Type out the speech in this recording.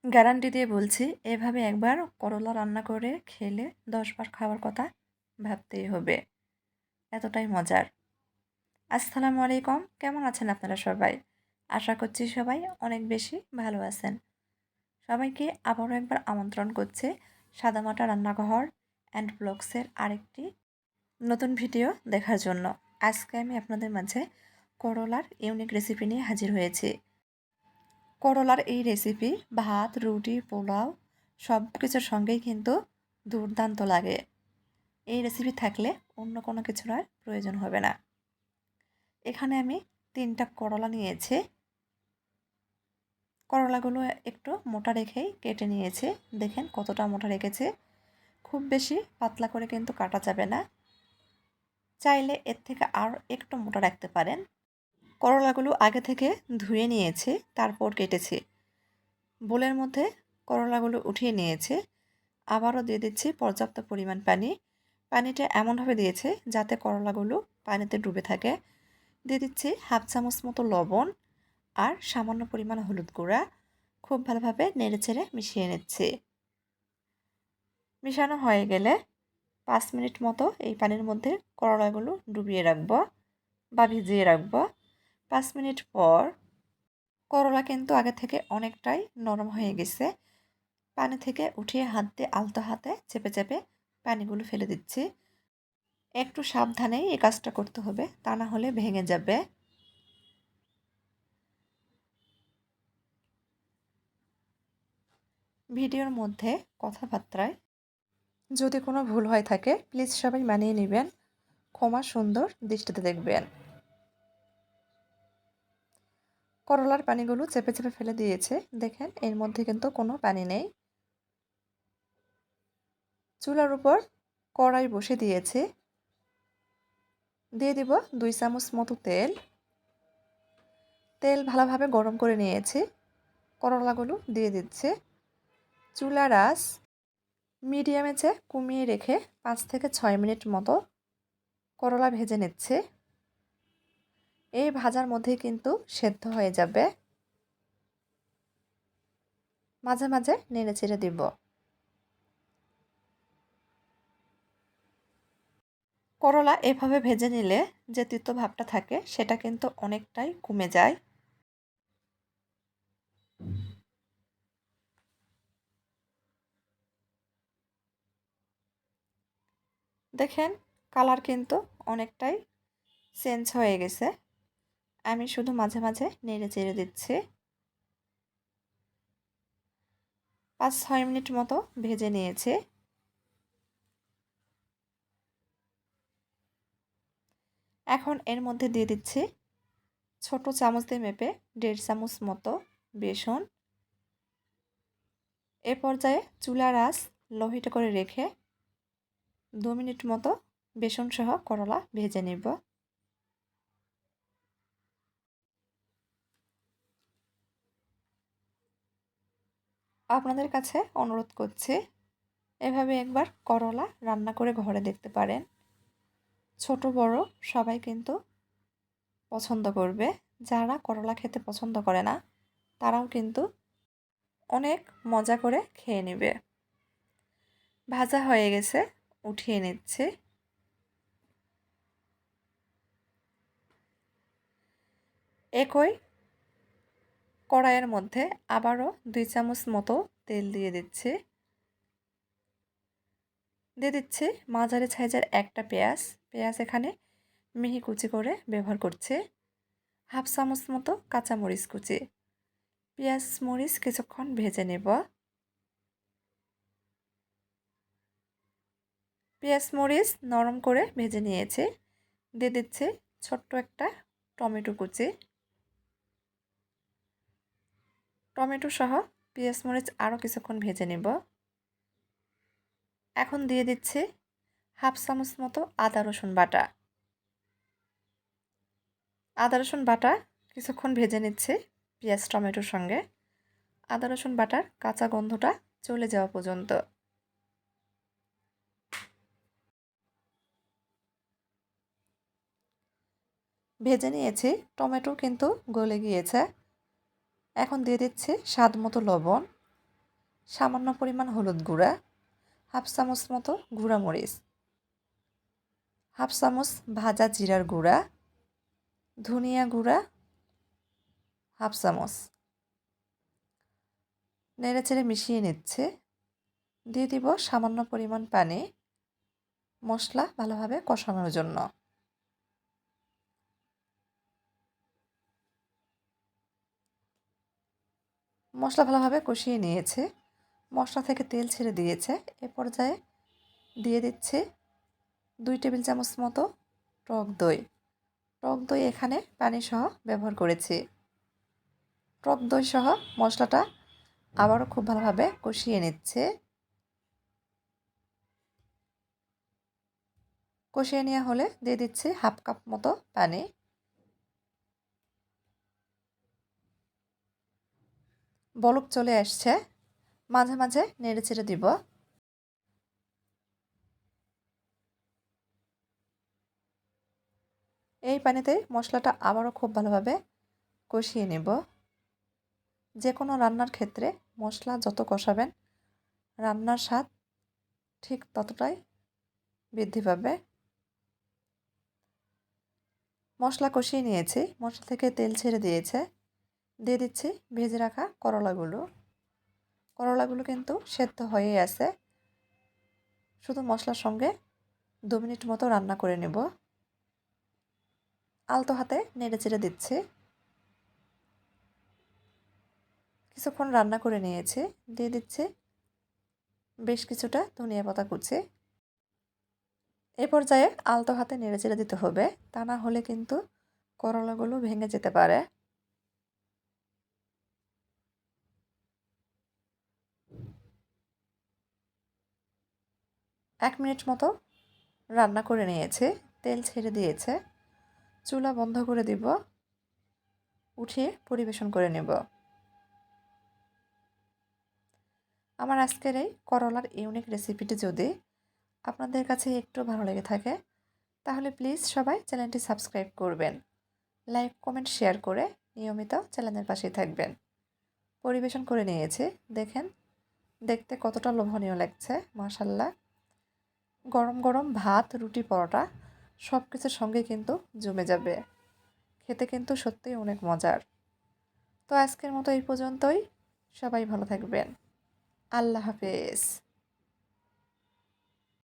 Guarantee দিয়ে বলছি, এভাবে একবার করলা রান্না করে খেলে 10 বার খাওয়ার কথা ভাবতেই হবে। এতটাই মজার। আসসালামু আলাইকুম। কেমন আছেন আপনারা সবাই? আশা করছি সবাই অনেক বেশি ভালো আছেন। সবাইকে আবারও একবার আমন্ত্রণ করছি সাদামাটা রান্নাঘর অ্যান্ড ব্লগসের আরেকটি নতুন ভিডিও দেখার জন্য। আজকে আমি আপনাদের মাঝে করলার ইউনিক রেসিপি নিয়ে হাজির হয়েছি। করলার এই রেসিপি ভাত, রুটি, পোলাও সব কিছুর সঙ্গেই কিন্তু দুর্দান্ত লাগে। এই রেসিপি থাকলে অন্য কোনো কিছুর আর প্রয়োজন হবে না। এখানে আমি 3টা করলা নিয়েছি। করলাগুলো একটু মোটা রেখেই কেটে নিয়েছি। দেখেন কতটা মোটা রেখেছি। খুব বেশি পাতলা করে কিন্তু কাটা যাবে না। চাইলে এর থেকে আর একটু মোটা রাখতে পারেন। করলাগুলো আগে থেকে ধুয়ে নিয়েছি, তারপর কেটেছি। বোলের মধ্যে করলাগুলো উঠিয়ে নিয়েছি। আবারও দিয়ে দিচ্ছি পর্যাপ্ত পরিমাণ পানি। পানিটা এমনভাবে দিয়েছি যাতে করলাগুলো পানিতে ডুবে থাকে। দিয়ে দিচ্ছি 1/2 চামচ মতো লবণ আর সামান্য পরিমাণ হলুদ গুঁড়া। খুব ভালোভাবে নেড়েচেড়ে মিশিয়ে নিচ্ছি। মিশানো হয়ে গেলে 5 মিনিট মতো এই পানির মধ্যে করলাগুলো ডুবিয়ে রাখবো বা ভিজিয়ে রাখবো। 5 মিনিট পর করলা কিন্তু আগে থেকে অনেকটাই নরম হয়ে গেছে। পানি থেকে উঠিয়ে হাত দিয়ে আলতো হাতে চেপে চেপে পানিগুলো ফেলে দিচ্ছি। একটু সাবধানেই এই কাজটা করতে হবে, তা না হলে ভেঙে যাবে। ভিডিওর মধ্যে কথাবার্তায় যদি কোনো ভুল হয়ে থাকে প্লিজ সবাই মানিয়ে নেবেন, ক্ষমা সুন্দর দৃষ্টিতে দেখবেন। করলার পানিগুলো চেপে চেপে ফেলে দিয়েছে। দেখেন এর মধ্যে কিন্তু কোনো পানি নেই। চুলার উপর কড়াই বসে দিয়েছে। দিয়ে দিব 2 চামচ মতো তেল। তেল ভালোভাবে গরম করে নিয়েছি। করলাগুলো দিয়ে দিচ্ছে। চুলার আঁচ মিডিয়ামে চেয়ে কমিয়ে রেখে 5 থেকে 6 মিনিট মতো করলা ভেজে নিচ্ছে। এই ভাজার মধ্যেই কিন্তু সেদ্ধ হয়ে যাবে। মাঝে মাঝে নেড়ে চেড়ে দিব। করলা এভাবে ভেজে নিলে যে তিতো ভাবটা থাকে সেটা কিন্তু অনেকটাই কমে যায়। দেখেন কালার কিন্তু অনেকটাই চেঞ্জ হয়ে গেছে। আমি শুধু মাঝে মাঝে নেড়ে চেড়ে দিচ্ছি। 5-6 মিনিট মতো ভেজে নিয়েছি। এখন এর মধ্যে দিয়ে দিচ্ছি ছোট চামচ দিয়ে মেপে 1.5 চামচ মতো বেসন। এ পর্যায়ে চুলার আঁচ লো হিটে করে রেখে 2 মিনিট মতো বেসন সহ করলা ভেজে নেব। আপনাদের কাছে অনুরোধ করছি এভাবে একবার করলা রান্না করে ঘরে দেখতে পারেন। ছোট বড় সবাই কিন্তু পছন্দ করবে। যারা করলা খেতে পছন্দ করে না তারাও কিন্তু অনেক মজা করে খেয়ে নেবে। ভাজা হয়ে গেছে, উঠিয়ে নিচ্ছে। একই কড়াইয়ের মধ্যে আবারও 2 চামচ মতো তেল দিয়ে দিচ্ছি। দিয়ে দিচ্ছি মাঝারি সাইজের একটা পেঁয়াজ। পেঁয়াজ এখানে মিহি কুচি করে ব্যবহার করছি। 1/2 চামচ মতো কাঁচামরিচ কুচি। পেঁয়াজ মরিচ কিছুক্ষণ ভেজে নেব। পেঁয়াজ মরিচ নরম করে ভেজে নিয়েছি। দিয়ে দিচ্ছি ছোট্ট একটা টমেটো কুচি। টমেটো সহ পেঁয়াজ মরিচ আরও কিছুক্ষণ ভেজে নেব। এখন দিয়ে দিচ্ছি 1/2 চামচ মতো আদা রসুন বাটা। আদা রসুন বাটা কিছুক্ষণ ভেজে নিচ্ছি পেঁয়াজ টমেটোর সঙ্গে। আদা রসুন বাটার কাঁচা গন্ধটা চলে যাওয়া পর্যন্ত। ভেজে নিয়েছি, টমেটো কিন্তু গলে গিয়েছে। এখন দিয়ে দিচ্ছি স্বাদ মতো লবণ। সামান্য পরিমাণ হলুদ গুঁড়া, হাফ চামচ মতো গুঁড়া মরিচ, হাফ চামচ ভাজা জিরার গুঁড়া, ধনিয়া গুঁড়া হাফ চামচ। নেড়েচেড়ে মিশিয়ে নিচ্ছে। দিয়ে দিব সামান্য পরিমাণ পানি মশলা ভালোভাবে কষানোর জন্য। মশলা ভালোভাবে কষিয়ে নিয়েছে, মশলা থেকে তেল ছেড়ে দিয়েছে। এ পর্যায়ে দিয়ে দিচ্ছে 2 টেবিল চামচ মতো টক দই। টক দই এখানে পানি সহ ব্যবহার করেছি। টক দই সহ মশলাটা আবারও খুব ভালোভাবে কষিয়ে নিচ্ছে। কষিয়ে নেওয়া হলে দিয়ে দিচ্ছি হাফ কাপ মতো পানি। বলক চলে আসছে, মাঝে মাঝে নেড়ে চেড়ে দিব। এই পানিতে মশলাটা আবারও খুব ভালোভাবে কষিয়ে নেব। যে কোনো রান্নার ক্ষেত্রে মশলা যত কষাবেন রান্নার স্বাদ ঠিক ততটাই বৃদ্ধি পাবে। মশলা কষিয়ে নিয়েছি, মশলা থেকে তেল ছেড়ে দিয়েছে। দিয়ে দিচ্ছি ভেজে রাখা করলাগুলো। করলাগুলো কিন্তু সেদ্ধ হয়েই আছে, শুধু মশলার সঙ্গে 2 মিনিট মতো রান্না করে নেব। আলতো হাতে নেড়ে চেড়ে দিচ্ছি। কিছুক্ষণ রান্না করে নিয়েছি। দিয়ে দিচ্ছি বেশ কিছুটা ধনিয়া পাতা কুচি। এই পর্যায়ে আলতো হাতে নেড়ে চেড়ে দিতে হবে, তা না হলে কিন্তু করলাগুলো ভেঙে যেতে পারে। 1 মিনিট মতো রান্না করে নিয়েছি, তেল ছেড়ে দিয়েছে। চুলা বন্ধ করে দিব, উঠিয়ে পরিবেশন করে নেব। আমার আজকের এই করলার ইউনিক রেসিপিটি যদি আপনাদের কাছে একটু ভালো লেগে থাকে তাহলে প্লিজ সবাই চ্যানেলটি সাবস্ক্রাইব করবেন, লাইক কমেন্ট শেয়ার করে নিয়মিত চ্যানেলের পাশেই থাকবেন। পরিবেশন করে নিয়েছি, দেখেন দেখতে কতটা লোভনীয় লাগছে, মাশাল্লাহ। গরম গরম ভাত, রুটি, পরোটা সব কিছুর সঙ্গে কিন্তু জমে যাবে। খেতে কিন্তু সত্যিই অনেক মজার। তো আজকের মতো এই পর্যন্তই। সবাই ভালো থাকবেন। আল্লাহ হাফেজ।